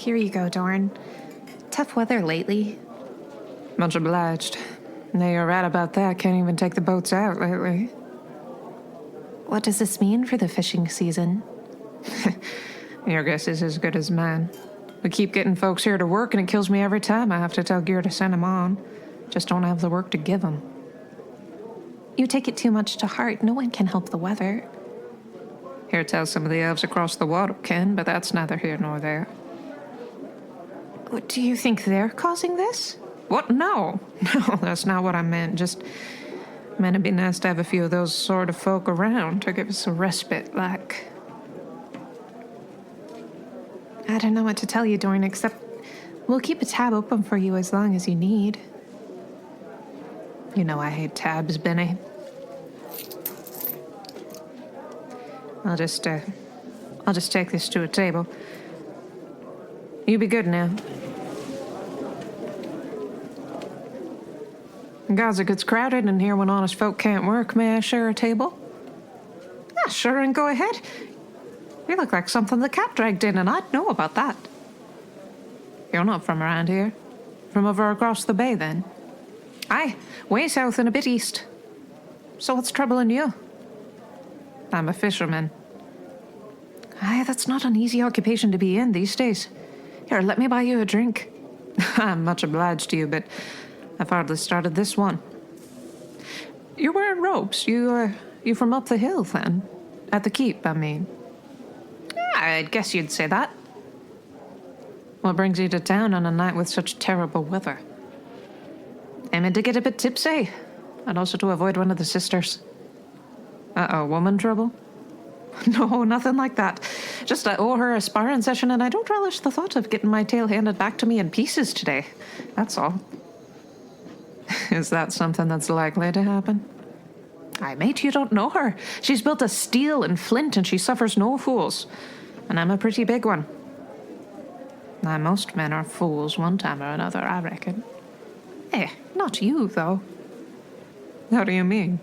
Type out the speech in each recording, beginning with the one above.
Here you go, Dorn. Tough weather lately. Much obliged. No, you're right about that. Can't even take the boats out lately. What does this mean for the fishing season? Your guess is as good as mine. We keep getting folks here to work, and it kills me every time I have to tell Gear to send them on. Just don't have the work to give them. You take it too much to heart. No one can help the weather. Here tells some of the elves across the water can, but that's neither here nor there. What, do you think they're causing this? What? No. No, that's not what I meant. Just meant it'd be nice to have a few of those sort of folk around to give us a respite, like. I don't know what to tell you, Dorn, except we'll keep a tab open for you as long as you need. You know I hate tabs, Benny. I'll just take this to a table. You be good now. Gods, it gets crowded in here when honest folk can't work. May I share a table? Yeah, sure, and go ahead. You look like something the cat dragged in, and I'd know about that. You're not from around here? From over across the bay, then? Aye, way south and a bit east. So what's troubling you? I'm a fisherman. Aye, that's not an easy occupation to be in these days. Here, let me buy you a drink. I'm much obliged to you, but I've hardly started this one. You're wearing robes. You from up the hill, then? At the keep, I mean. Yeah, I'd guess you'd say that. What brings you to town on a night with such terrible weather? Aiming to get a bit tipsy, and also to avoid one of the sisters. Uh-oh, woman trouble? No, nothing like that. Just I owe her a sparring session, and I don't relish the thought of getting my tail handed back to me in pieces today. That's all. Is that something that's likely to happen? Aye, mate, you don't know her. She's built of steel and flint, and she suffers no fools. And I'm a pretty big one. Now, most men are fools one time or another, I reckon. Not you, though. How do you mean?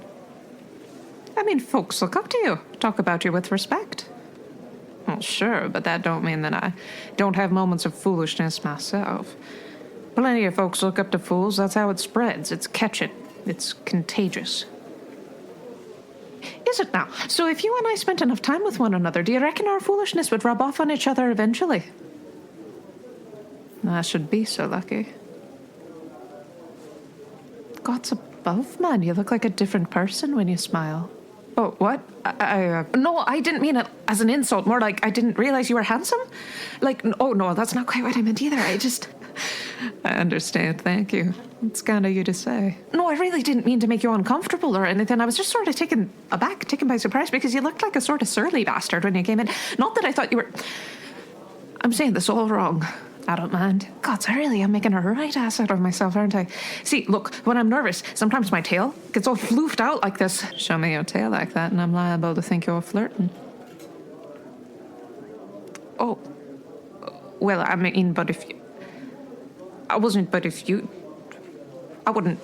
I mean, folks look up to you, talk about you with respect. Well, sure, but that don't mean that I don't have moments of foolishness myself. Plenty of folks look up to fools. That's how it spreads. It's catching. It's contagious. Is it now? So if you and I spent enough time with one another, do you reckon our foolishness would rub off on each other eventually? I should be so lucky. God's above, man. You look like a different person when you smile. Oh, what? No, I didn't mean it as an insult. More like I didn't realize you were handsome. Like, oh no, that's not quite what I meant either. I understand, thank you. It's kind of you to say. No, I really didn't mean to make you uncomfortable or anything. I was just sort of taken by surprise, because you looked like a sort of surly bastard when you came in. Not that I thought you were... I'm saying this all wrong. I don't mind. God, really, I'm making a right ass out of myself, aren't I? See, look, when I'm nervous, sometimes my tail gets all floofed out like this. Show me your tail like that, and I'm liable to think you're flirting. Oh. Well, I mean, but if you... I wasn't, but if you... I wouldn't...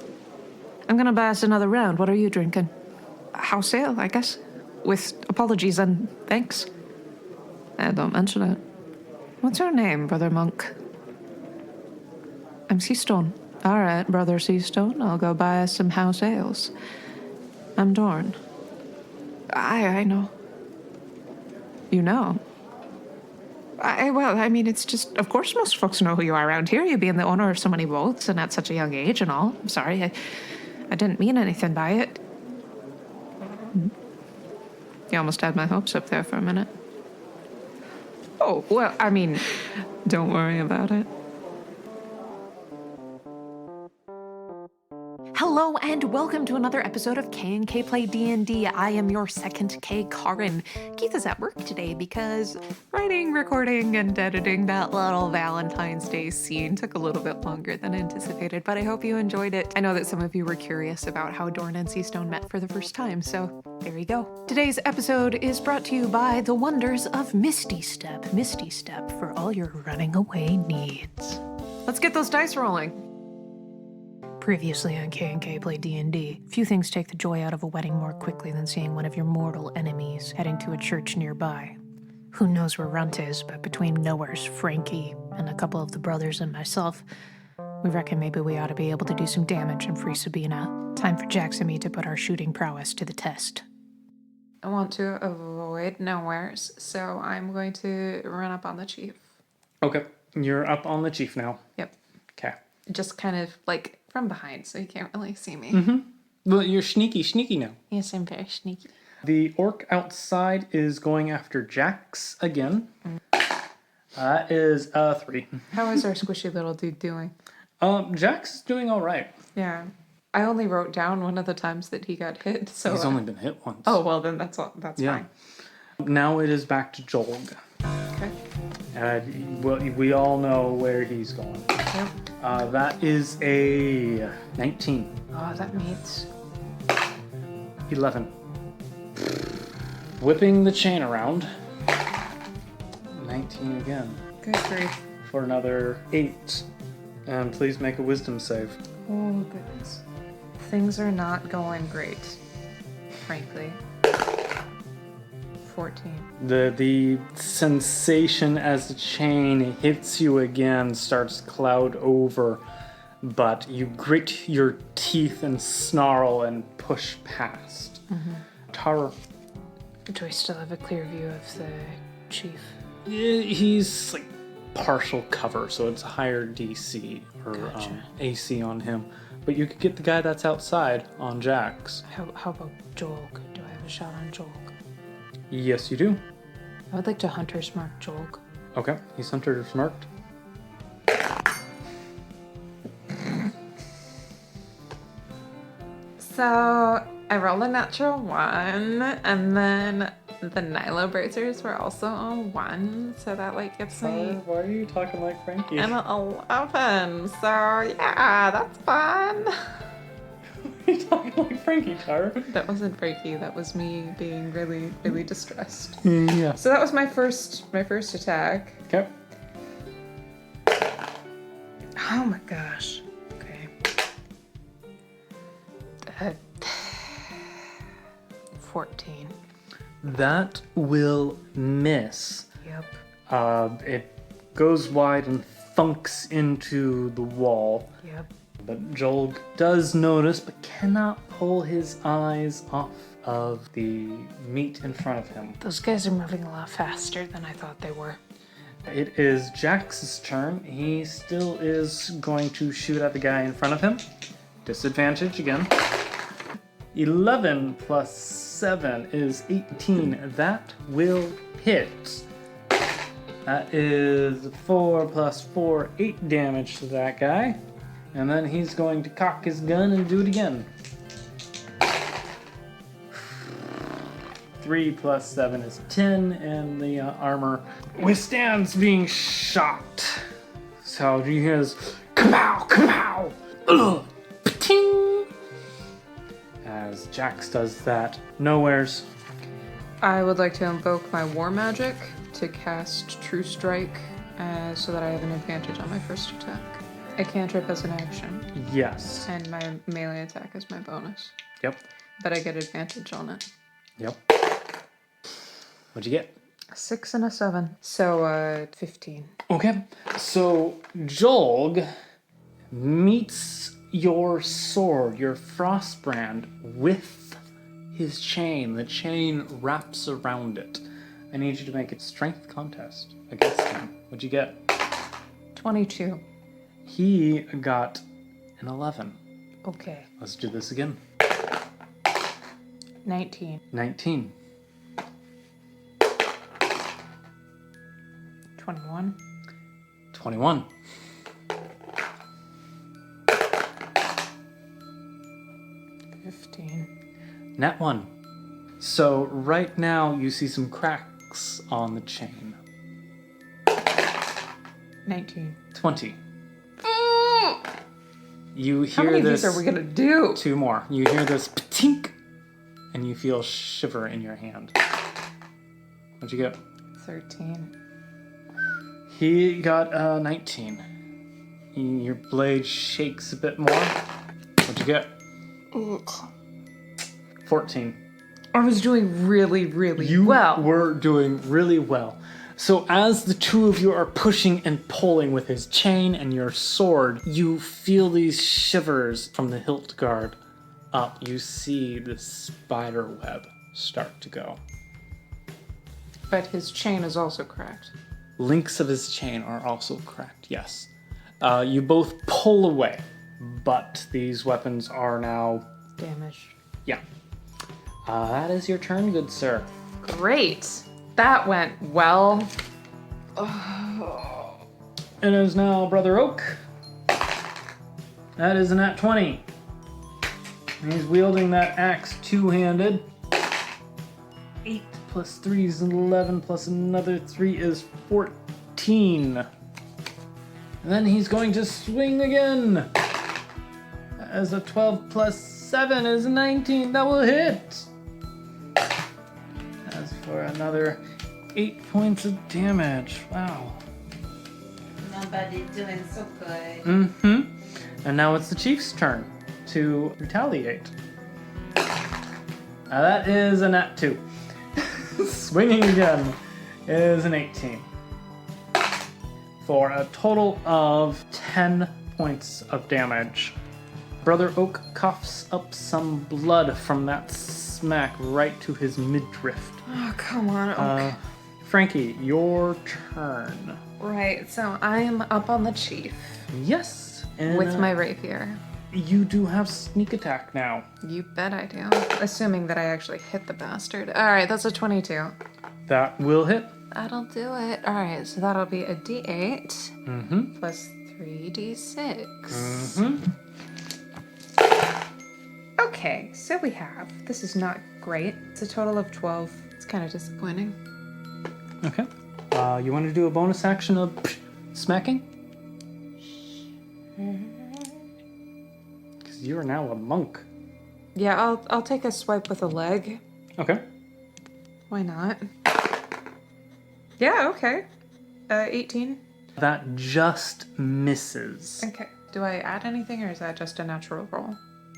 I'm gonna buy us another round. What are you drinking? House ale, I guess. With apologies and thanks. Don't mention it. What's your name, Brother Monk? I'm Seastone. All right, Brother Seastone. I'll go buy us some house ales. I'm Dorn. I know. You know? Well, I mean, it's just, of course most folks know who you are around here, you being the owner of so many boats and at such a young age and all. I'm sorry, I didn't mean anything by it. You almost had my hopes up there for a minute. Oh, well, I mean... Don't worry about it. Hello and welcome to another episode of K&K Play D&D. I am your second K, Karin. Keith is at work today because writing, recording, and editing that little Valentine's Day scene took a little bit longer than anticipated, but I hope you enjoyed it. I know that some of you were curious about how Dorn and Seastone met for the first time, so there you go. Today's episode is brought to you by the wonders of Misty Step. Misty Step for all your running away needs. Let's get those dice rolling. Previously on K&K Play D&D, few things take the joy out of a wedding more quickly than seeing one of your mortal enemies heading to a church nearby. Who knows where Runt is, but between Nowhere's Frankie and a couple of the brothers and myself, we reckon maybe we ought to be able to do some damage and free Sabina. Time for Jax and me to put our shooting prowess to the test. I want to avoid Nowheres, so I'm going to run up on the chief. Okay. You're up on the chief now. Yep. Okay. Just kind of like from behind, so you can't really see me. Mm-hmm. Well, you're sneaky now. Yes, I'm very sneaky. The orc outside is going after Jax again. That is 3. How is our squishy little dude doing? Jax is doing all right. Yeah. I only wrote down one of the times that he got hit, so... He's only been hit once. Oh, well, then that's Yeah. fine. Now it is back to Jolg. Okay. Well, we all know where he's going. Yep. That is a 19. Oh, that meets. 11. Whipping the chain around. 19 again. Good grief. For another 8. And please make a wisdom save. Oh, goodness. Things are not going great, frankly. 14. The sensation as the chain hits you again starts to cloud over, but you grit your teeth and snarl and push past. Tara, Do I still have a clear view of the chief? he's like partial cover, so it's a higher DC or Gotcha. AC on him. But you could get the guy that's outside on Jax. How about Jolg? Do I have a shot on Jolg? Yes, you do. I would like to Hunter's Mark Jolg. Okay, he's hunter smirked. So, I rolled a natural 1, and then the Nilo bracers were also a 1, so that like gives me Why are you talking like Frankie? an 11. So, yeah, that's fun. You're talking like Frankie, Tara. That wasn't Frankie, that was me being really, really distressed. Yeah. So that was my first attack. Okay. Oh my gosh. Okay. 14. That will miss. Yep. It goes wide and thunks into the wall. Yep. But Jolg does notice, but cannot pull his eyes off of the meat in front of him. Those guys are moving a lot faster than I thought they were. It is Jax's turn. He still is going to shoot at the guy in front of him. Disadvantage again. 11 plus 7 is 18. That will hit. That is 4 plus 4, 8 damage to that guy. And then he's going to cock his gun and do it again. 3 plus 7 is 10, and the armor withstands being shot. So you hear this, kapow, kapow, ugh, pa-ting. As Jax does that, Nowheres. I would like to invoke my war magic to cast True Strike so that I have an advantage on my first attack. A cantrip as an action, Yes. and my melee attack is my bonus. Yep. But I get advantage on it. Yep. What'd you get? 6 and a 7. So, 15. Okay. So Jolg meets your sword, your frostbrand, with his chain. The chain wraps around it. I need you to make a strength contest against him. What'd you get? 22. He got an 11. Okay. Let's do this again. 19. 19. 21. 21. 15. Nat 1. So right now you see some cracks on the chain. 19. 20. You How hear many of this. these are we gonna do? 2 more. You hear this patink, and you feel shiver in your hand. What'd you get? 13. He got 19. Your blade shakes a bit more. What'd you get? 14. I was doing really, really You well. were doing really well. So as the two of you are pushing and pulling with his chain and your sword, you feel these shivers from the hilt guard up. You see the spider web start to go. But his chain is also cracked. Links of his chain are also cracked, yes. You both pull away, but these weapons are now... Damaged. Yeah. That is your turn, good sir. Great. That went well. It is now Brother Oak. That is a nat 20. He's wielding that axe two-handed. 8 plus 3 is 11, plus another 3 is 14. And then he's going to swing again. As a 12 plus 7 is 19. That will hit. As for another 8 points of damage. Wow. Nobody's doing so good. Mm-hmm. And now it's the chief's turn to retaliate. Now that is a nat 2. Swinging again is an 18. For a total of 10 points of damage. Brother Oak coughs up some blood from that smack right to his midriff. Oh, come on, Oak. Frankie, your turn. Right, so I'm up on the chief Yes. And, with my rapier. You do have sneak attack now. You bet I do. Assuming that I actually hit the bastard. Alright, that's a 22. That will hit. That'll do it. Alright, so that'll be a d8 Mm-hmm. plus 3d6. Mm-hmm. Okay, so we have. This is not great. It's a total of 12. It's kind of disappointing. Okay. You want to do a bonus action of smacking? Because you are now a monk. Yeah, I'll take a swipe with a leg. Okay. Why not? Yeah, okay. 18. That just misses. Okay. Do I add anything or is that just a natural roll?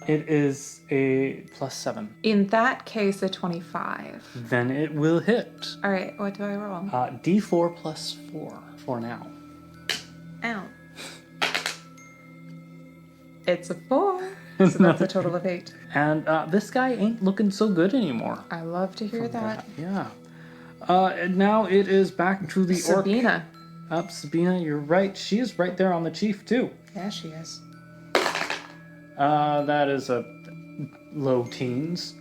It is a plus 7. In that case, a 25. Then it will hit. All right, what do I roll? D4 plus 4 for now. Ow. It's a 4. So that's a total of 8. And this guy ain't looking so good anymore. I love to hear that. Yeah. And now it is back to the orc. Sabina. Sabina, you're right. She is right there on the chief, too. Yeah, she is. That is a low teens.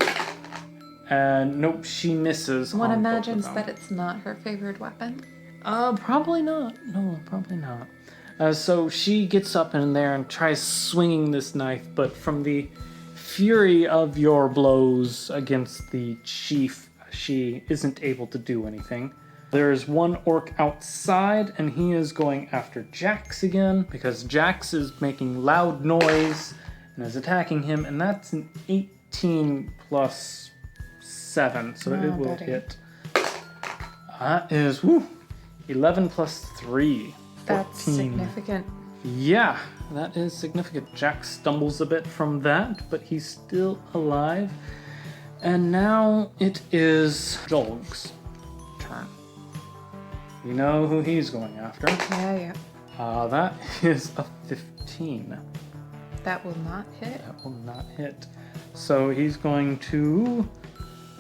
And nope, she misses. One on both of imagines them. that it's not her favorite weapon. Probably not. No, probably not. So she gets up in there and tries swinging this knife, but from the fury of your blows against the chief, she isn't able to do anything. There's one orc outside, and he is going after Jax again, because Jax is making loud noise and is attacking him, and that's an 18 plus 7, so it will buddy. hit. That is, 11 plus 3. 14. That's significant. Yeah, that is significant. Jax stumbles a bit from that, but he's still alive. And now it is Jolg's turn. You know who he's going after. Yeah. That is a 15. That will not hit. That will not hit. So he's going to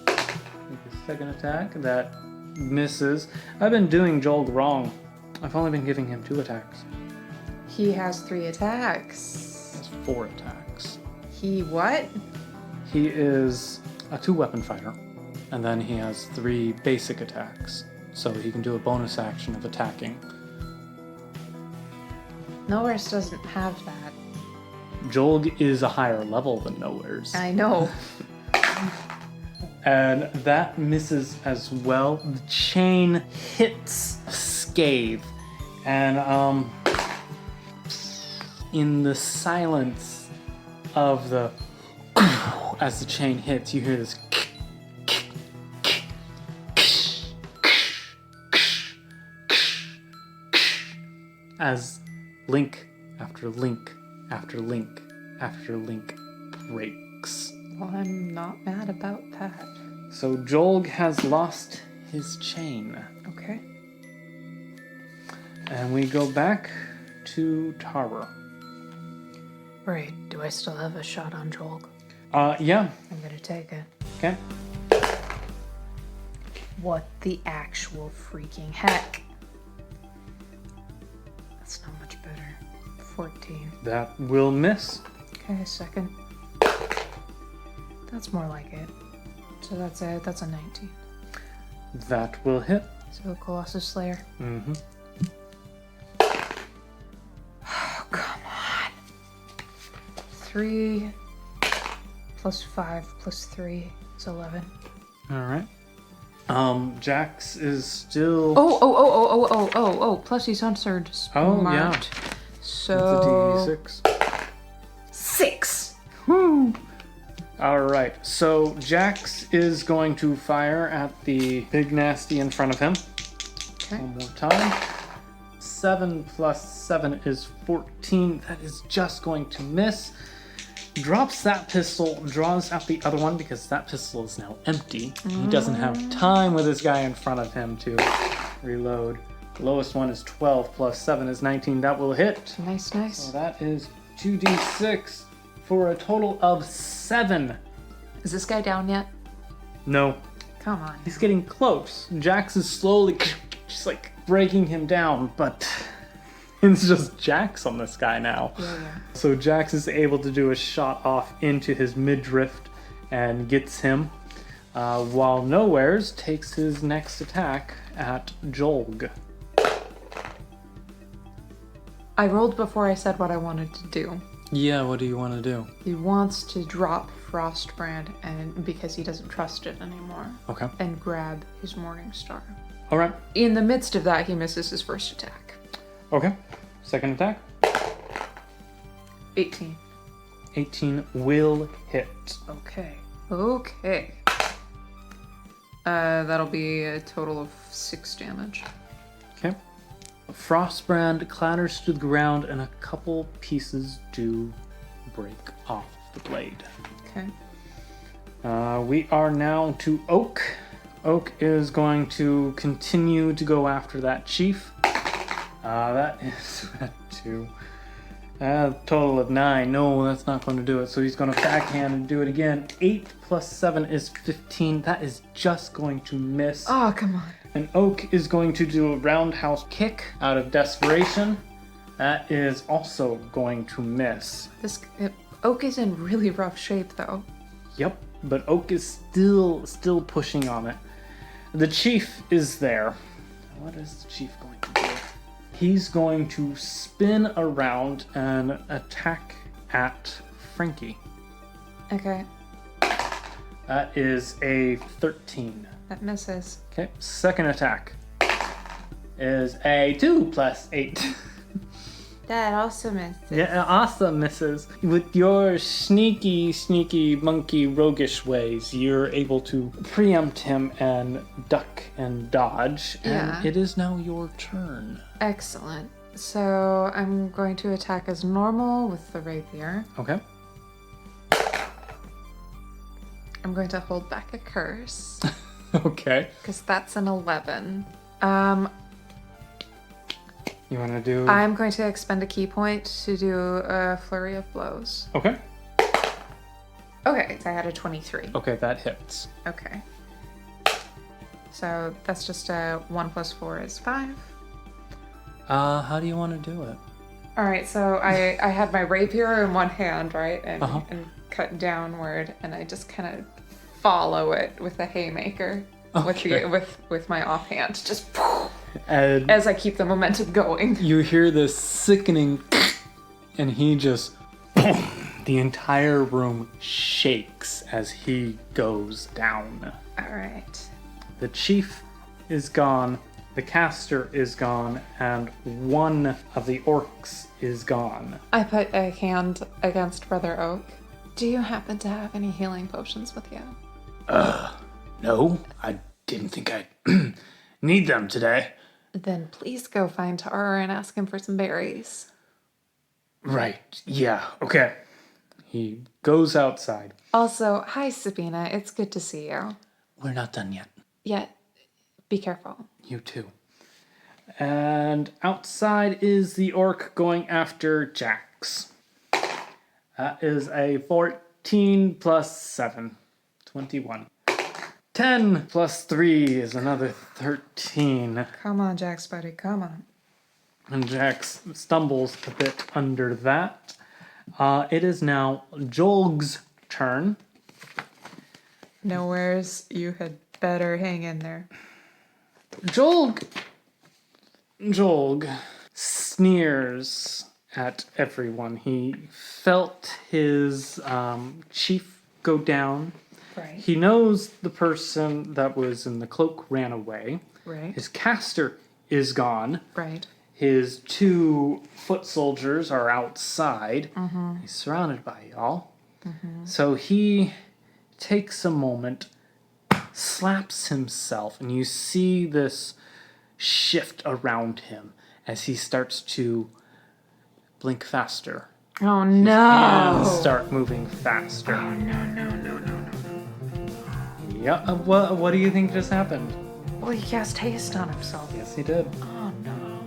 make a second attack. That misses. I've been doing Jolg wrong. I've only been giving him 2 attacks. He has 3 attacks. He has 4 attacks. He what? He is a 2-weapon fighter. And then he has 3 basic attacks. So he can do a bonus action of attacking. Nowheres doesn't have that. Jolg is a higher level than Nowheres. I know. And that misses as well. The chain hits Scathe. And in the silence of the as the chain hits, you hear this as link after link after link after link breaks. Well, I'm not mad about that. So Jolg has lost his chain. Okay. And we go back to Tara. Right. Do I still have a shot on Jolg? Yeah. I'm gonna take it. Okay. What the actual freaking heck? That's not much better. 14. That will miss. Okay, second. That's more like it. So that's a 19. That will hit. So Colossus Slayer. Mm-hmm. Oh, come on. 3 plus 5 plus 3 is 11. All right. Jax is still. Oh. Plus he's answered. Oh, Smart. yeah. So. It's a D6. 6. Woo! All right. So Jax is going to fire at the big nasty in front of him. Okay. One more time. 7 plus 7 is 14. That is just going to miss. Drops that pistol, draws out the other one because that pistol is now empty. He doesn't have time with this guy in front of him to reload. The lowest one is 12 plus 7 is 19. That will hit. Nice. So that is 2d6 for a total of 7. Is this guy down yet? No. Come on. He's getting close. Jax is slowly just like breaking him down, but it's just Jax on this guy now. Yeah. So Jax is able to do a shot off into his midriff and gets him, while Nowheres takes his next attack at Jolg. I rolled before I said what I wanted to do. Yeah, what do you want to do? He wants to drop Frostbrand and because he doesn't trust it anymore. Okay. And grab his Morning Star. All right. In the midst of that, he misses his first attack. Okay. Second attack. 18. 18 will hit. Okay. That'll be a total of 6 damage. Okay. Frostbrand clatters to the ground and a couple pieces do break off the blade. Okay. We are now to Oak. Oak is going to continue to go after that chief. That is at 2. Total of 9. No, that's not going to do it. So he's going to backhand and do it again. 8 plus 7 is 15. That is just going to miss. Oh, come on. And Oak is going to do a roundhouse kick out of desperation. That is also going to miss. Oak is in really rough shape, though. Yep, but Oak is still pushing on it. The chief is there. What is the chief going to do? He's going to spin around and attack at Frankie. Okay. That is a 13. That misses. Okay, second attack is a 2 plus 8. That also misses. Yeah, also misses. With your sneaky monkey roguish ways, you're able to preempt him and duck and dodge. Yeah. And it is now your turn. Excellent. So I'm going to attack as normal with the rapier. Okay. I'm going to hold back a curse. Okay. Because that's an 11. You want to do... I'm going to expend a key point to do a flurry of blows. Okay. Okay, so I had a 23. Okay, that hits. Okay. So that's just a 1 plus 4 is 5. How do you want to do it? All right, so I had my rapier in one hand, right, and Uh-huh. and cut downward, and I just kind of follow it with a haymaker Okay. with my offhand, just And as I keep the momentum going. you hear this sickening, and he just... The entire room shakes as he goes down. All right. The chief is gone, the caster is gone, and one of the orcs is gone. I put a hand against Brother Oak. Do you happen to have any healing potions with you? No, I didn't think I'd need them today. Then please go find Tara and ask him for some berries. Right, yeah, okay. He goes outside. Also, hi Sabina, it's good to see you. We're not done yet. Yet, be careful. You too. And outside is the orc going after Jax. That is a 14 plus 7. 21. 10 plus 3 is another 13. Come on, Jax, buddy, come on. And Jax stumbles a bit under that. It is now Jolg's turn. Nowheres, you had better hang in there. Jolg sneers at everyone. He felt his chief go down. Right. He knows the person that was in the cloak ran away. Right. His caster is gone. Right. His 2 foot soldiers are outside. Mm-hmm. He's surrounded by y'all. Mm-hmm. So he takes a moment, slaps himself, and you see this shift around him as he starts to blink faster. Oh, Hands no. start moving faster. Oh, no. Yeah, what do you think just happened? Well, he cast haste on himself. Yes, he did. Oh, no.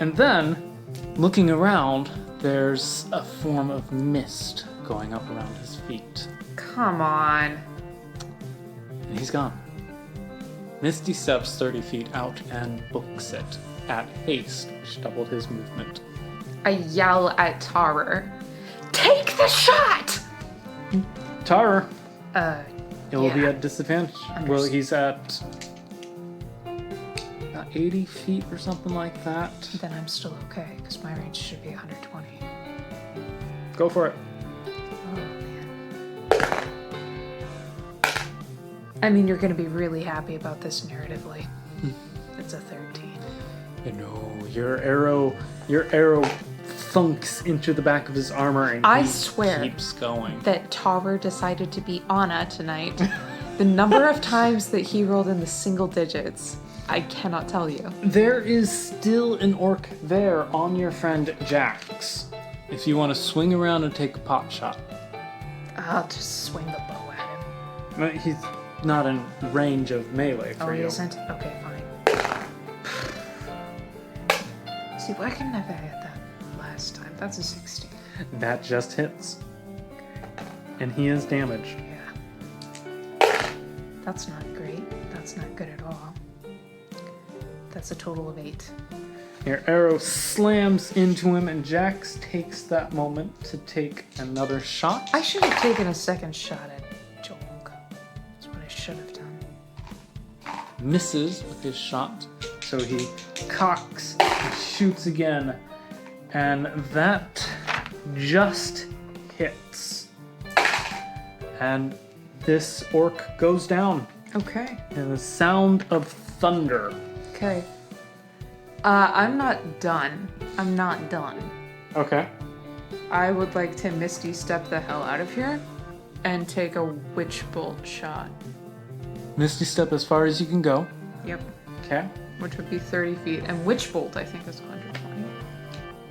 And then, looking around, there's a form of mist going up around his feet. Come on. And he's gone. Misty steps 30 feet out and books it at haste, which doubled his movement. I yell at Tarer. Take the shot! Tara, it will be yeah. at disadvantage. Well, he's at 80 feet or something like that. Then I'm still okay, because my range should be 120. Go for it. Oh, man. I mean, you're going to be really happy about this narratively. It's a 13. No, your arrow thunks into the back of his armor and I he swear keeps going. That Tarer decided to be Anna tonight. The number of times that he rolled in the single digits, I cannot tell you. There is still an orc there on your friend Jax. If you want to swing around and take a pot shot. I'll just swing the bow at him. But he's not in range of melee for He you. isn't? Okay, fine. See, why couldn't I have had that last time? That's a 16. That just hits. And he is damaged. Yeah. That's not great. That's not good at all. That's a total of 8. Your arrow slams into him and Jax takes that moment to take another shot. I should have taken a second shot at Jolg. That's what I should have done. Misses with his shot, so he cocks and shoots again, and that just hits. And this orc goes down. Okay. And the sound of thunder. Okay. I'm not done. I'm not done. Okay. I would like to Misty step the hell out of here and take a witch bolt shot. Misty step as far as you can go. Yep. Okay. Which would be 30 feet. And witch bolt, I think, is 120.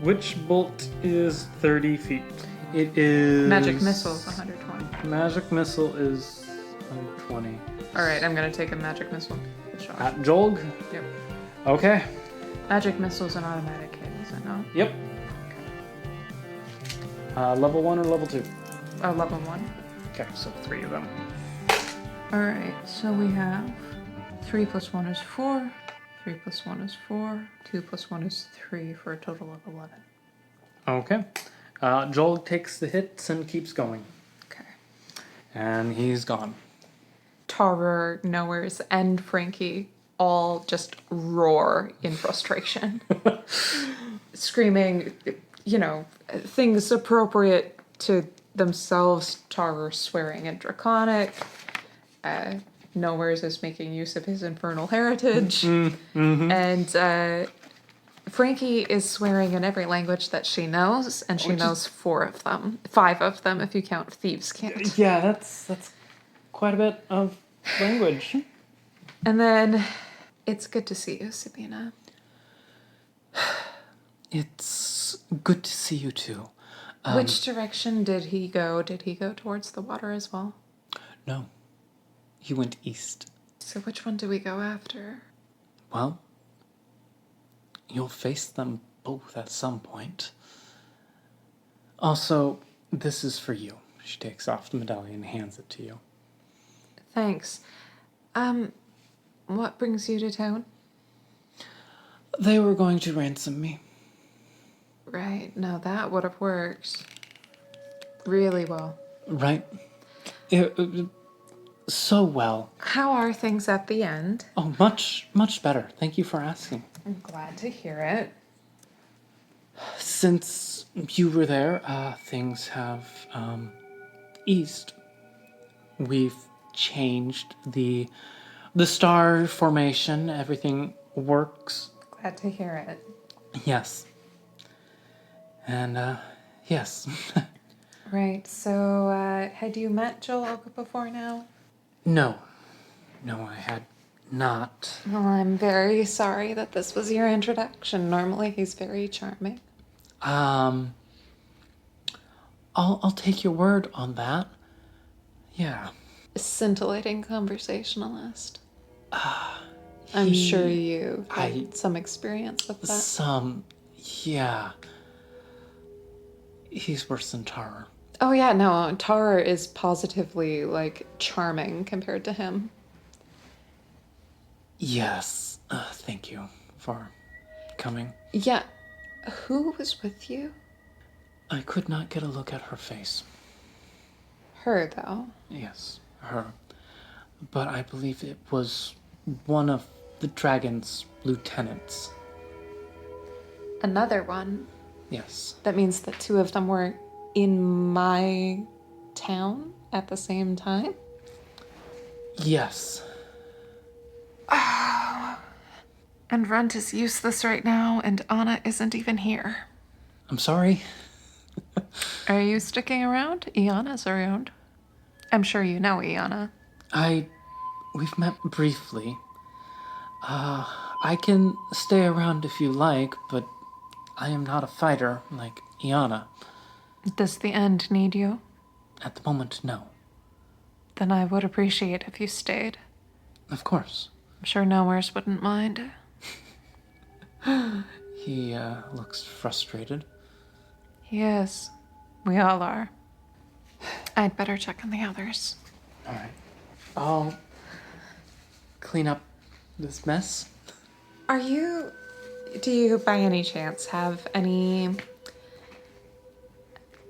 Witch bolt is 30 feet. It is... Magic missile is 120. Magic missile is 120. Alright, I'm gonna take a magic missile shot. At Jolg? Yep. Okay. Magic missile's an automatic hit, is it not? Yep. Level 1 or level 2? Level 1. Okay, so 3 of them. Alright, so we have 3 plus 1 is 4, 3 plus 1 is 4, 2 plus 1 is 3 for a total of 11. Okay. Jolg takes the hits and keeps going. Okay. And he's gone. Tarer, Nowheres, and Frankie all just roar in frustration. Screaming, things appropriate to themselves. Tarer swearing in Draconic. Nowheres is making use of his infernal heritage. Mm-hmm. And Frankie is swearing in every language that she knows, and she knows 4 of them. 5 of them if you count Thieves' Cant. Yeah, that's quite a bit of language. And then, it's good to see you, Sabina. It's good to see you too. Which direction did he go? Did he go towards the water as well? No. He went east. So which one do we go after? Well, you'll face them both at some point. Also, this is for you. She takes off the medallion and hands it to you. Thanks. What brings you to town? They were going to ransom me. Right, no, that would have worked really well. Right? So well. How are things at the end? Oh, much, much better. Thank you for asking. I'm glad to hear it. Since you were there, things have eased. We've changed the star formation. Everything works. Glad to hear it. Yes. And yes. Right, so had you met Jolg before now? No, I had not. Well, I'm very sorry that this was your introduction. Normally he's very charming. I'll take your word on that. Yeah. Scintillating conversationalist. I'm sure you had some experience with that. Yeah. He's worse than Tara. Oh yeah, no, Tara is positively, like, charming compared to him. Yes. Thank you for coming. Yeah, who was with you? I could not get a look at her face. Her, though. Yes, her. But I believe it was one of the dragon's lieutenants. Another one. Yes. That means that two of them were in my town at the same time? Yes. And Runt is useless right now, and Anna isn't even here. I'm sorry. Are you sticking around? Iana's around. I'm sure you know Iana. We've met briefly. I can stay around if you like, but I am not a fighter like Iana. Does the end need you? At the moment, no. Then I would appreciate if you stayed. Of course. I'm sure Nowheres wouldn't mind. He, looks frustrated. He is. We all are. I'd better check on the others. Alright. I'll clean up this mess. Do you by any chance have any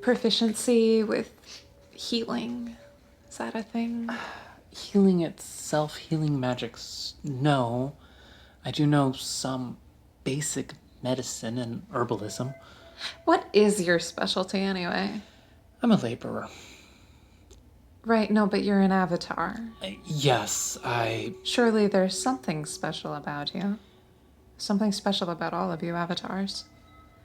proficiency with healing? Is that a thing? Healing itself, healing magics, no. I do know some basic medicine and herbalism. What is your specialty anyway? I'm a laborer. Right, no, but you're an avatar. Yes, Surely there's something special about you. Something special about all of you avatars.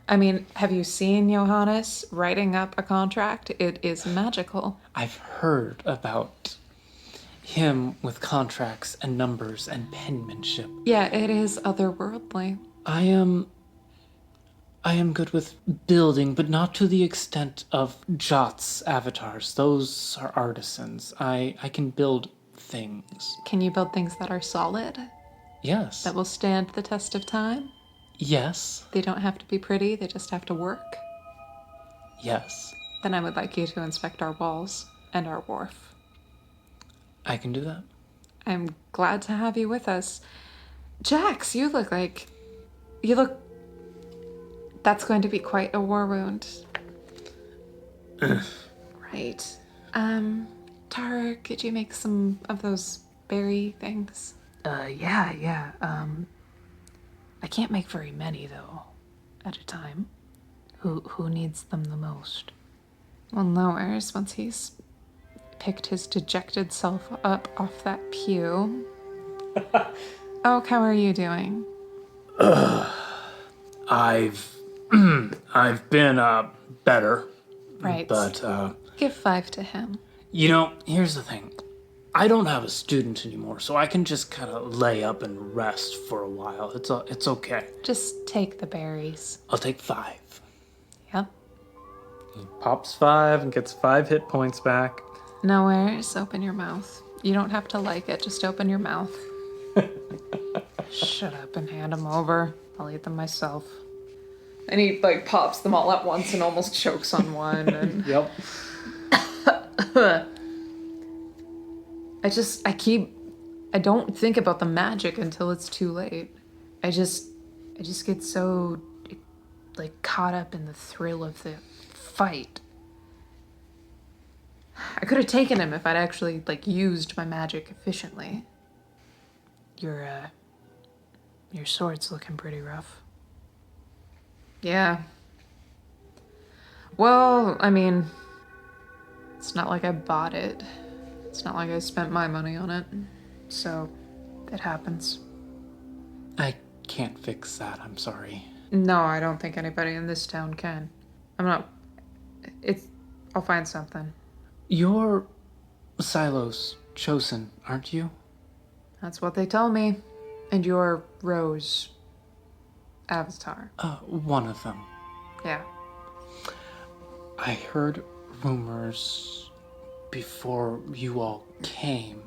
I mean, have you seen Johannes writing up a contract? It is magical. I've heard about him with contracts and numbers and penmanship. Yeah, it is otherworldly. I am good with building, but not to the extent of Jot's avatars. Those are artisans. I can build things. Can you build things that are solid? Yes. That will stand the test of time? Yes. They don't have to be pretty, they just have to work? Yes. Then I would like you to inspect our walls and our wharf. I can do that. I'm glad to have you with us. Jax, you look... That's going to be quite a war wound. Right. Tara, could you make some of those berry things? Yeah. I can't make very many, though, at a time. Who needs them the most? Well, Nowheres, once he's picked his dejected self up off that pew. Oh, how are you doing? I've been better. Right. But Give 5 to him. Here's the thing. I don't have a student anymore, so I can just kind of lay up and rest for a while. It's okay. Just take the berries. I'll take 5. Yep. He pops 5 and gets 5 hit points back. Nowheres, open your mouth. You don't have to like it, just open your mouth. Shut up and hand them over. I'll eat them myself. And he, like, pops them all at once and almost chokes on one. And Yep. I don't think about the magic until it's too late. I just get so, like, caught up in the thrill of the fight. I could have taken him if I'd actually, like, used my magic efficiently. Your sword's looking pretty rough. Yeah. Well, I mean, it's not like I bought it. It's not like I spent my money on it. So, it happens. I can't fix that, I'm sorry. No, I don't think anybody in this town can. I'll find something. You're Silo's chosen, aren't you? That's what they tell me. And you're Rose Avatar. One of them. Yeah. I heard rumors before you all came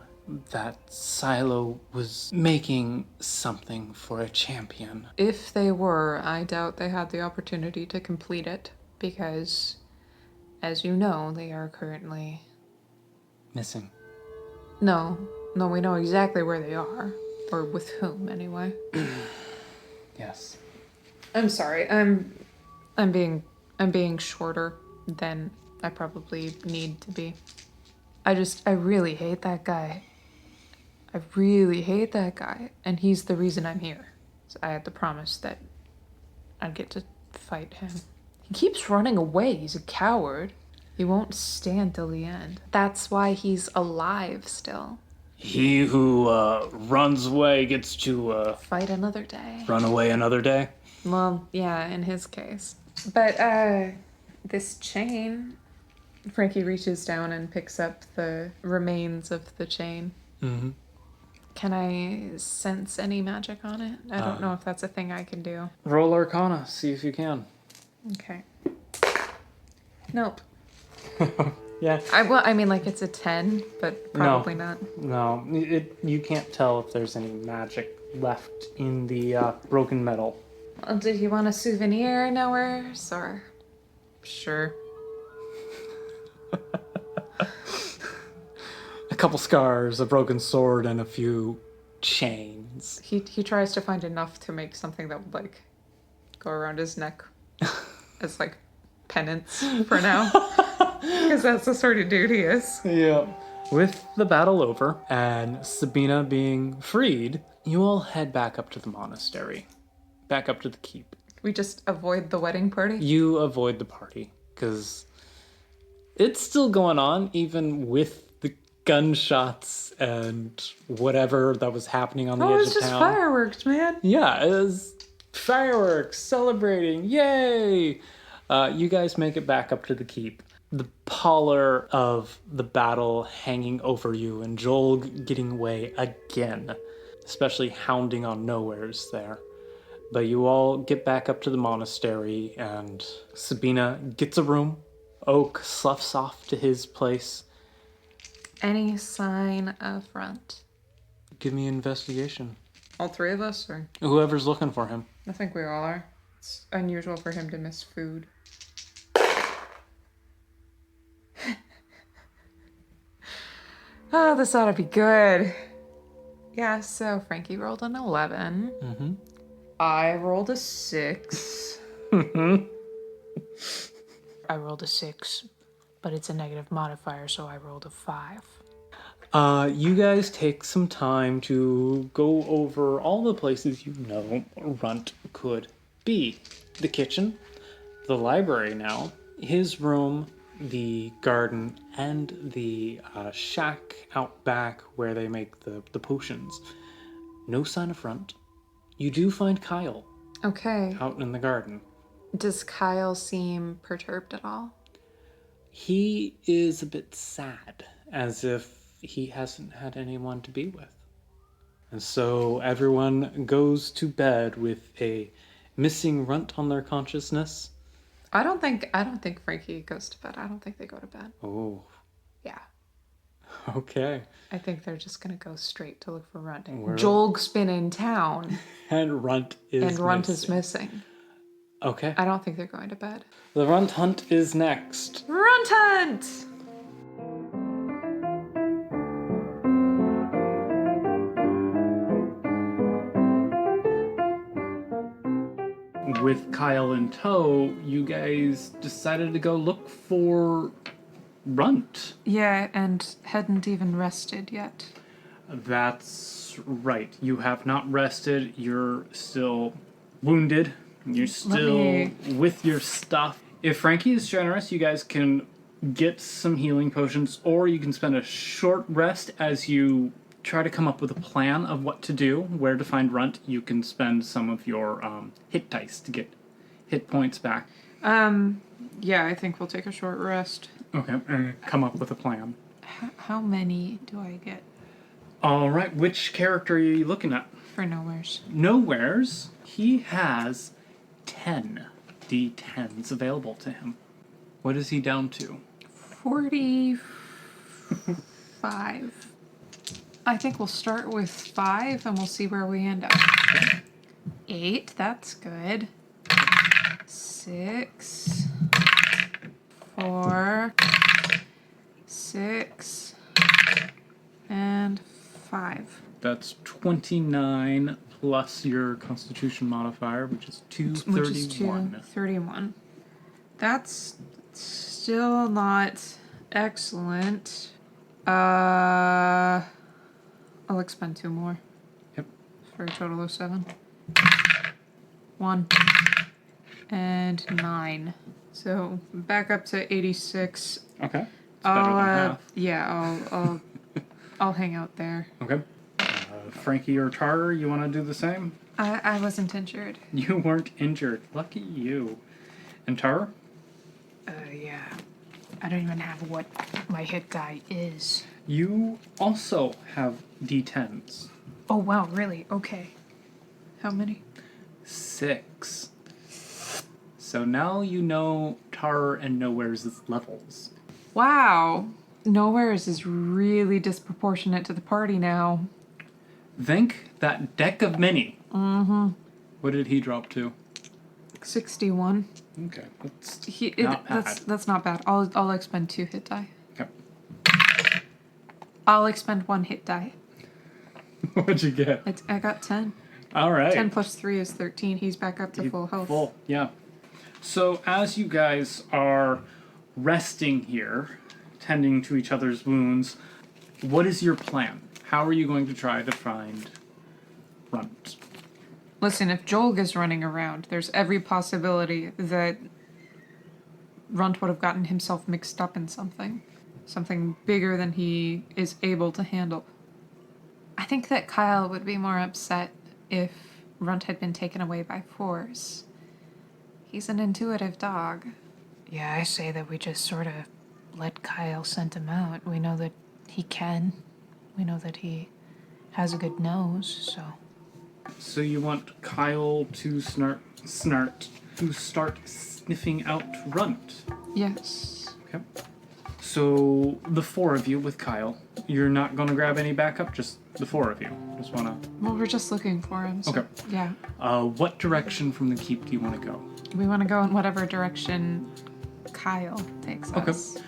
that Silo was making something for a champion. If they were, I doubt they had the opportunity to complete it, because, as you know, they are currently... Missing. No, we know exactly where they are. Or with whom, anyway. Yes. I'm sorry, I'm being shorter than I probably need to be. I really hate that guy. I really hate that guy, and he's the reason I'm here. So I had to promise that I'd get to fight him. He keeps running away. He's a coward. He won't stand till the end. That's why he's alive still. He who runs away gets to Fight another day. run away another day. Well, yeah, in his case. But, this chain... Frankie reaches down and picks up the remains of the chain. Mm-hmm. Can I sense any magic on it? I don't know if that's a thing I can do. Roll Arcana, see if you can. Okay. Nope. Yeah. I mean, like, it's a 10, but probably not. No, you can't tell if there's any magic left in the broken metal. Well, did he want a souvenir nowhere? Or... Sure. A couple scars, a broken sword, and a few chains. He tries to find enough to make something that would, like, go around his neck as, like, penance for now. Because that's the sort of dude he is. Yeah. With the battle over and Sabina being freed, you all head back up to the monastery. Back up to the keep. We just avoid the wedding party? You avoid the party, because it's still going on, even with the gunshots and whatever that was happening on the edge of town. Oh, it's just fireworks, man. Yeah, it was fireworks, celebrating, yay! You guys make it back up to the keep. The pallor of the battle hanging over you, and Jolg getting away again, especially hounding on nowheres there. But you all get back up to the monastery, and Sabina gets a room. Oak sloughs off to his place. Any sign of Runt? Give me an investigation. All three of us, or? Whoever's looking for him. I think we all are. It's unusual for him to miss food. Oh, this ought to be good. Yeah, so Frankie rolled an 11. Mm-hmm. I rolled a 6. I rolled a 6, but it's a negative modifier, so I rolled a 5. You guys take some time to go over all the places you know Runt could be. The kitchen, the library now, his room, the garden, and the shack out back where they make the potions. No sign of Runt. You do find Kyle. Okay. Out in the garden. Does Kyle seem perturbed at all? He is a bit sad, as if he hasn't had anyone to be with. And so everyone goes to bed with a missing Runt on their consciousness. I don't think Frankie goes to bed. I don't think they go to bed. Oh. Yeah. Okay. I think they're just gonna go straight to look for Runt. Where- Jolg's been in town, And Runt is and Runt is missing. missing. Okay. I don't think they're going to bed. The Runt hunt is next. Runt hunt! With Kyle in tow, you guys decided to go look for Runt. Yeah, and hadn't even rested yet. That's right. You have not rested. You're still wounded. You're still with your stuff. If Frankie is generous, you guys can get some healing potions, or you can spend a short rest as you try to come up with a plan of what to do, where to find Runt. You can spend some of your hit dice to get hit points back. Yeah, I think we'll take a short rest. Okay, and come up with a plan. How many do I get All right, which character are you looking at? for Nowheres? Nowheres, he has 10 D10s available to him. What is he down to? 45. I think we'll start with 5 and we'll see where we end up. 8, that's good. 6, 4, 6, and 5. That's 29 plus your Constitution modifier, which is 231. Which is 231. That's still not excellent. I'll expend 2 more. Yep. For a total of 7. 1 and 9. So back up to 86. Okay. It's better than half. Yeah, I'll hang out there. Okay. Frankie or Tar, you want to do the same? I wasn't injured. You weren't injured. Lucky you. And Tar? Yeah. I don't even have what my hit die is. You also have D10s. Oh, wow, really? Okay. How many? 6. So now you know Tar and Nowhere's levels. Wow. Nowhere's is really disproportionate to the party now. Think that deck of mini. Mm-hmm. What did he drop to? 61. Okay, not bad. That's not bad. I'll expend 2 hit die. Okay. I'll expend 1 hit die. What'd you get? I got 10. All right. 10 plus 3 is 13. He's back up to full health. Full, yeah. So as you guys are resting here, tending to each other's wounds, what is your plan? How are you going to try to find Runt? Listen, if Jolg is running around, there's every possibility that Runt would have gotten himself mixed up in something. Something bigger than he is able to handle. I think that Kyle would be more upset if Runt had been taken away by force. He's an intuitive dog. Yeah, I say that we just sort of let Kyle scent him out. We know that he can. We know that he has a good nose, so... So you want Kyle to start sniffing out Runt. Yes. Okay. So the 4 of you with Kyle, you're not going to grab any backup, just the 4 of you. Just want to... Well, we're just looking for him, so... Okay. Yeah. What direction from the keep do you want to go? We want to go in whatever direction Kyle takes us.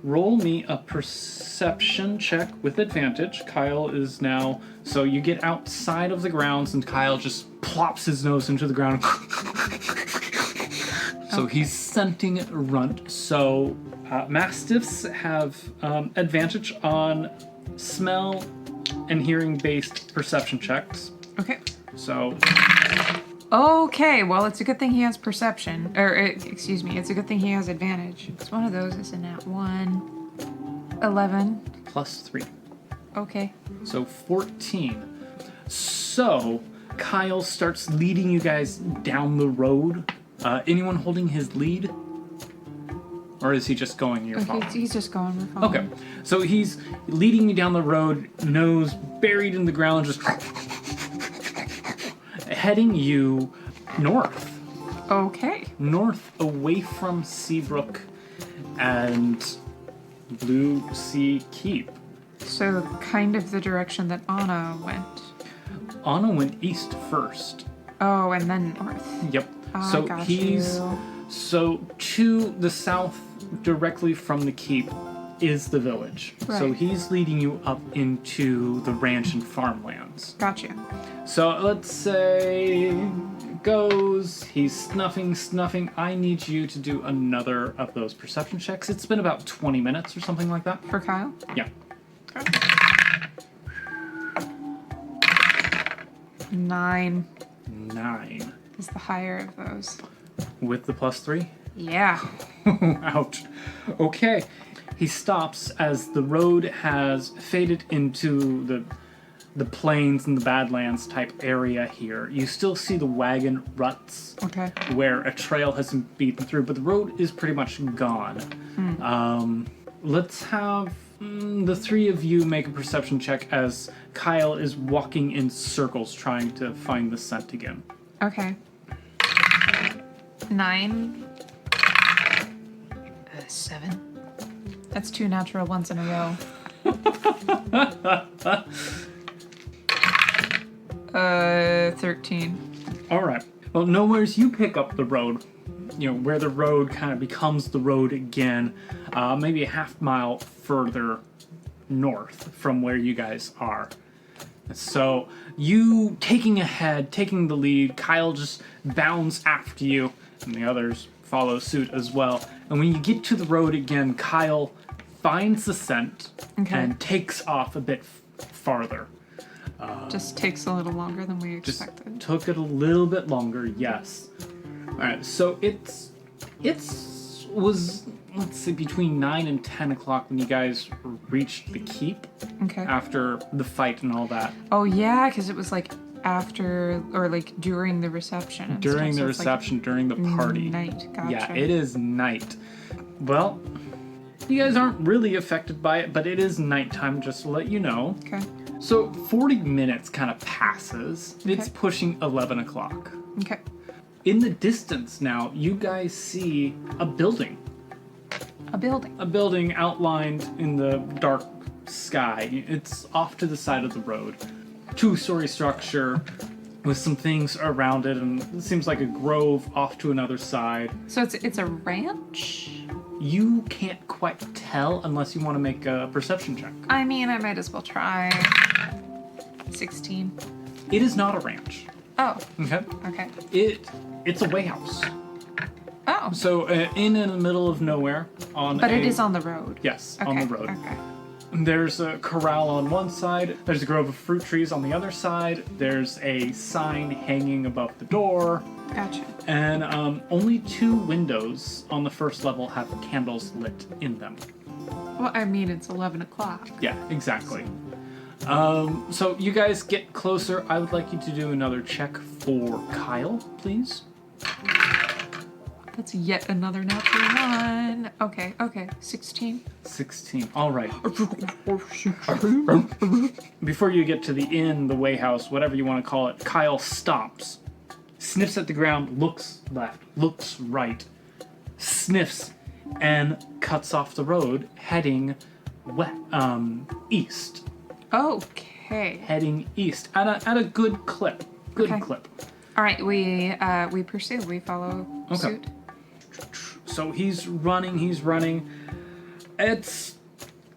Roll me a perception check with advantage. Kyle is now... So you get outside of the grounds and Kyle just plops his nose into the ground. So he's scenting Runt. So Mastiffs have advantage on smell and hearing based perception checks. Okay. So... Okay, well, it's a good thing he has perception. Excuse me, it's a good thing he has advantage. It's one of those is a nat 1. 11. Plus 3. Okay. So 14. So Kyle starts leading you guys down the road. Anyone holding his lead? Or is he just going your phone? He's just going with phone. Okay. So he's leading you down the road, nose buried in the ground, just heading you north. Okay. North away from Seabrook and Blue Sea Keep. So kind of the direction that Anna went. Anna went east first. Oh, and then north. Yep. Oh, So got he's you. so to the south, directly from the keep, is the village. So Right. he's leading you up into the ranch and farmlands. Gotcha. So let's say goes. He's snuffing. I need you to do another of those perception checks. It's been about 20 minutes or something like that. For Kyle? Yeah. Okay. 9 9 is the higher of those. with the +3. Yeah. Ouch. Okay. He stops as the road has faded into the plains and the Badlands type area here. You still see the wagon ruts Okay. where a trail has been beaten through, but the road is pretty much gone. Let's have the three of you make a perception check as Kyle is walking in circles trying to find the scent again. Okay. 9. 7. That's 2 natural ones in a row. 13. All right. Well, nowhere's you pick up the road, where the road kind of becomes the road again, maybe a half mile further north from where you guys are. So you taking the lead, Kyle just bounds after you, and the others follow suit as well. And when you get to the road again, Kyle finds the scent and takes off a bit farther. Just takes a little longer than we Just expected. took it a little bit longer, yes. All right, so it was, let's see, between 9 and 10 o'clock when you guys reached the keep Okay. after the fight and all that. Oh, yeah, because it was like after or like during the reception. And During stuff, the so it's, like, reception, during the party. night. Gotcha. Yeah, it is night. Well, you guys aren't really affected by it, but it is nighttime, just to let you know. Okay. So 40 minutes kind of passes. It's pushing 11 o'clock. Okay. In the distance now, you guys see a building. A building. A building outlined in the dark sky. It's off to the side of the road. 2-story structure with some things around it, and it seems like a grove off to another side. So it's a ranch? You can't quite tell unless you want to make a perception check. I mean, I might as well try. 16. It is not a ranch. Oh, Okay. okay. It's a wayhouse. Oh, So in the middle of nowhere on but it is on the road. Yes, Okay. on the road. Okay. There's a corral on one side, there's a grove of fruit trees on the other side, there's a sign hanging above the door, Gotcha. and only 2 windows on the first level have candles lit in them. Well, I mean, it's 11 o'clock. Yeah, exactly. So you guys get closer. I would like you to do another check for Kyle, please. That's yet another natural one. Okay. 16. 16. All right. Before you get to the inn, the wayhouse, whatever you want to call it, Kyle stops, sniffs at the ground, looks left, looks right, sniffs, and cuts off the road, heading east. Okay. Heading east at a good clip. Good Okay. clip. All right, we pursue. We follow suit. So he's running.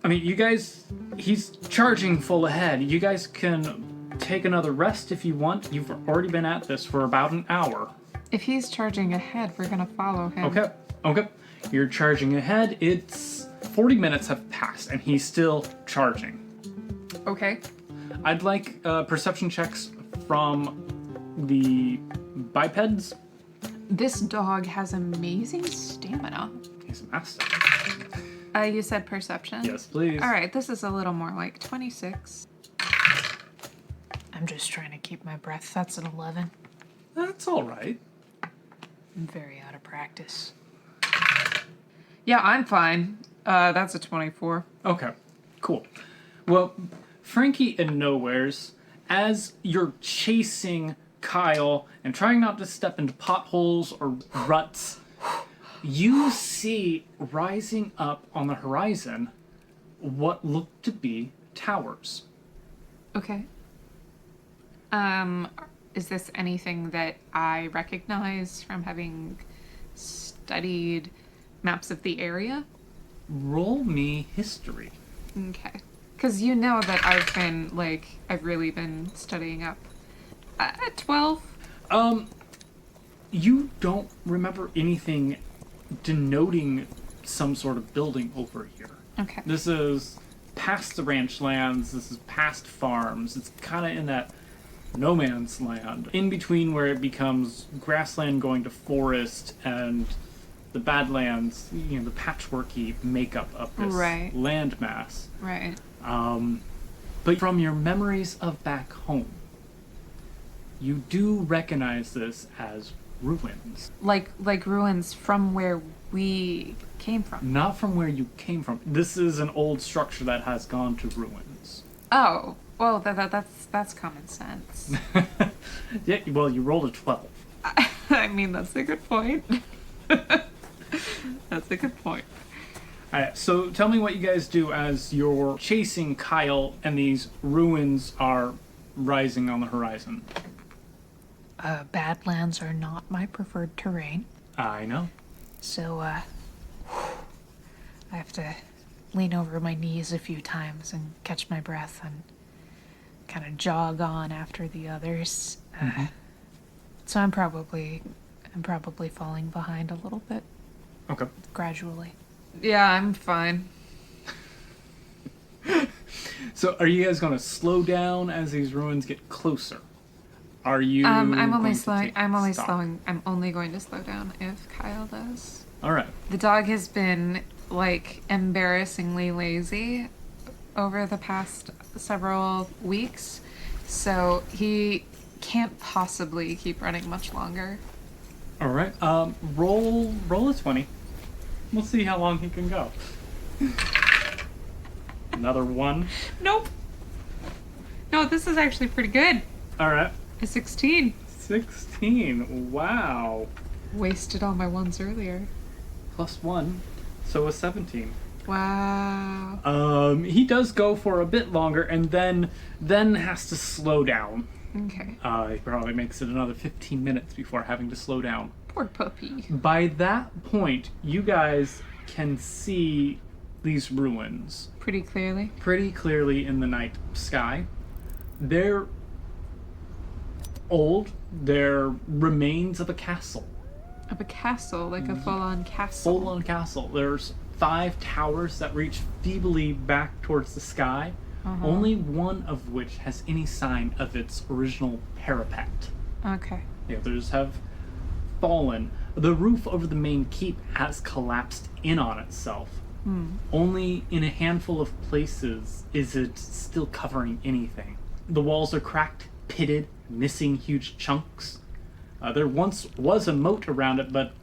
You guys, he's charging full ahead. You guys can take another rest if you want. You've already been at this for about an hour. If he's charging ahead, we're gonna follow him. Okay. You're charging ahead. It's 40 minutes have passed, and he's still charging. Okay. I'd like perception checks from the bipeds. This dog has amazing stamina. He's a master. You said perception? Yes, please. All right, this is a little more like 26. I'm just trying to keep my breath. That's an 11. That's all right. I'm very out of practice. Yeah, I'm fine. That's a 24. Okay, cool. Well, Frankie and Nowheres, as you're chasing Kyle and trying not to step into potholes or ruts, you see rising up on the horizon what looked to be towers. Okay. Is this anything that I recognize from having studied maps of the area? Roll me history. Okay. Because you know that I've really been studying up. 12? You don't remember anything denoting some sort of building over here. Okay. This is past the ranch lands, this is past farms. It's kind of in that no man's land, in between where it becomes grassland going to forest and the badlands, you know, the patchworky makeup of this Right. landmass. Right. But from your memories of back home, you do recognize this as ruins. Like ruins from where we came from. Not from where you came from. This is an old structure that has gone to ruins. Oh, well, that's common sense. Yeah, well, you rolled a 12. I mean, that's a good point. That's a good point. Alright, so tell me what you guys do as you're chasing Kyle and these ruins are rising on the horizon. Badlands are not my preferred terrain, I know. so I have to lean over my knees a few times and catch my breath and kind of jog on after the others. So I'm probably falling behind a little bit Okay. gradually. Yeah, I'm fine. So are you guys going to slow down as these ruins get closer? Are you I'm only going to slowing. take I'm only stock? slowing. I'm only going to slow down if Kyle does. Alright. The dog has been embarrassingly lazy over the past several weeks, so he can't possibly keep running much longer. Alright. Roll a 20. We'll see how long he can go. Another 1. Nope. No, this is actually pretty good. Alright. A 16. 16. Wow. Wasted all my ones earlier. Plus 1. So a 17. Wow. He does go for a bit longer and then has to slow down. Okay. He probably makes it another 15 minutes before having to slow down. Poor puppy. By that point, you guys can see these ruins Pretty clearly. pretty clearly in the night sky. They're old. They're remains of a castle. Of a castle, like a full-on castle. Full-on castle. There's 5 towers that reach feebly back towards the sky, only one of which has any sign of its original parapet. Okay. The others have fallen. The roof over the main keep has collapsed in on itself. Only in a handful of places is it still covering anything. The walls are cracked, pitted, missing huge chunks. There once was a moat around it, but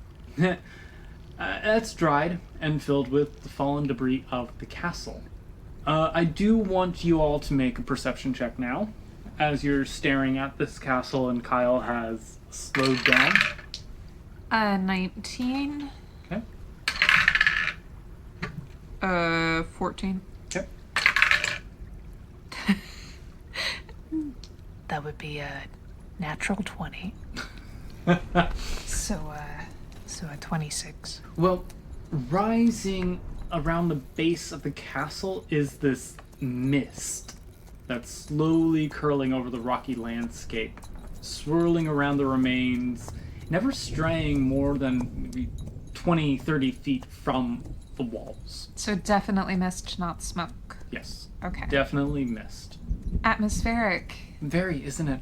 that's dried and filled with the fallen debris of the castle. I do want you all to make a perception check now, as you're staring at this castle and Kyle has slowed down. 19. Okay. 14. Okay. That would be a natural 20. So a 26. Well, rising around the base of the castle is this mist that's slowly curling over the rocky landscape, swirling around the remains, never straying more than maybe 20, 30 feet from the walls. So definitely mist, not smoke. Yes, Okay. definitely mist. Atmospheric. Very, isn't it?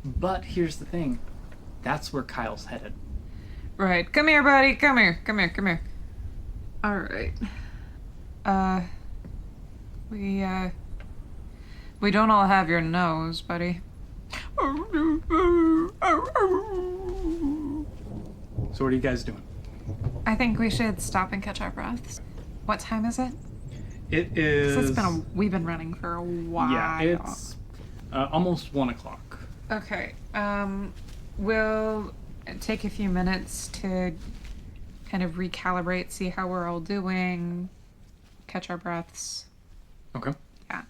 But here's the thing. That's where Kyle's headed. Right. Come here, buddy. Come here. Come here. Come here. All right. We don't all have your nose, buddy. So what are you guys doing? I think we should stop and catch our breaths. What time is it? It 'Cause is... we've been running for a while. Yeah, it's almost 1 o'clock. Okay. We'll take a few minutes to kind of recalibrate, see how we're all doing, catch our breaths. Okay. Yeah.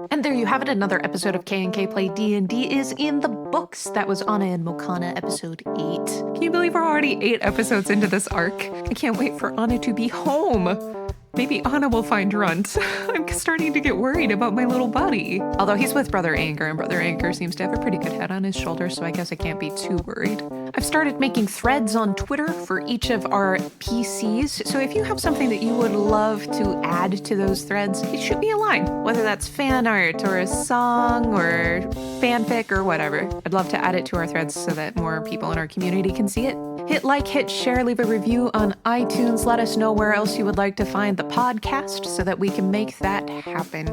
And there you have it. Another episode of K&K Play D&D is in the books. That was Anna and Mokana, episode 8. Can you believe we're already 8 episodes into this arc? I can't wait for Anna to be home. Maybe Anna will find Runt. I'm starting to get worried about my little buddy. Although he's with Brother Anger, and Brother Anger seems to have a pretty good head on his shoulders, so I guess I can't be too worried. I've started making threads on Twitter for each of our PCs, so if you have something that you would love to add to those threads, shoot me a line. Whether that's fan art, or a song, or fanfic, or whatever. I'd love to add it to our threads so that more people in our community can see it. Hit like, hit share, leave a review on iTunes. Let us know where else you would like to find the podcast so that we can make that happen.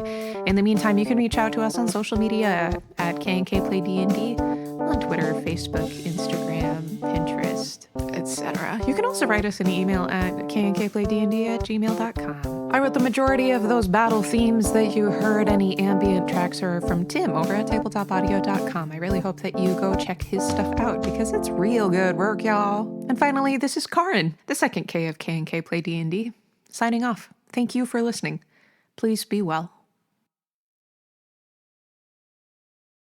In the meantime, you can reach out to us on social media at K&K Play D&D on Twitter, Facebook, Instagram, Pinterest, etc. You can also write us an email at knkplaydnd@gmail.com. I wrote the majority of those battle themes that you heard. Any ambient tracks are from Tim over at tabletopaudio.com. I really hope that you go check his stuff out because it's real good work, y'all. And finally, this is Karin, the second K of K&K Play D&D, signing off. Thank you for listening. Please be well.